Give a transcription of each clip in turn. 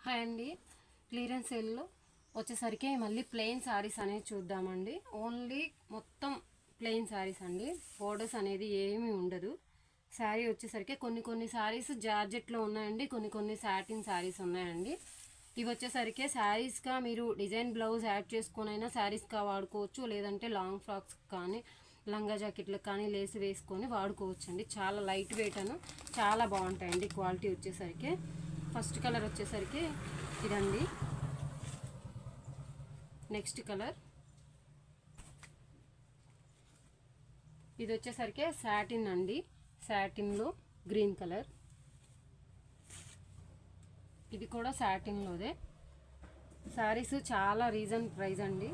Hi అండి. Clearance సేల్లో వచ్చేసరికి మళ్ళీ ప్లెయిన్ శారీస్ అనేది చూద్దామండి. ఓన్లీ మొత్తం ప్లెయిన్ శారీస్ అండి. బోర్డర్స్ అనేది ఏమీ ఉండదు. శారీ వచ్చేసరికి కొన్ని శారీస్ జార్జెట్లో ఉన్నాయండి, కొన్ని సాటిన్ శారీస్ ఉన్నాయండి. ఇవి వచ్చేసరికి శారీస్గా మీరు డిజైన్ బ్లౌజ్ యాడ్ చేసుకొనైనా శారీస్గా వాడుకోవచ్చు, లేదంటే లాంగ్ ఫ్రాక్స్ కానీ లంగా జాకెట్లకు కానీ లేస్ వేసుకొని వాడుకోవచ్చు అండి. చాలా లైట్ వెయిట్ అను చాలా బాగుంటాయండి. క్వాలిటీ వచ్చేసరికి ఫస్ట్ కలర్ వచ్చేసరికి ఇదండి. నెక్స్ట్ కలర్ ఇది వచ్చేసరికి సాటిన్ అండి. సాటిన్లో గ్రీన్ కలర్. ఇది కూడా సాటిన్లోదే. శారీస్ చాలా రీజనబుల్ ప్రైజ్ అండి.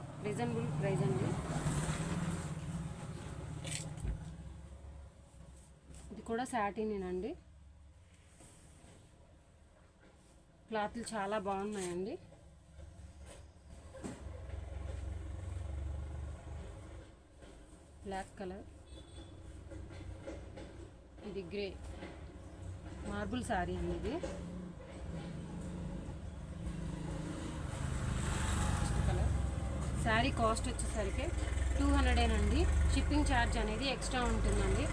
ఇది కూడా సాటినేనండి. క్లాత్లు చాలా బాగున్నాయండి. Black colour. ఇది గ్రే మార్బుల్ శారీ అండి. ఇది కలర్. శారీ కాస్ట్ వచ్చేసరికి 200 అండి. షిప్పింగ్ ఛార్జ్ అనేది ఎక్స్ట్రా ఉంటుందండి.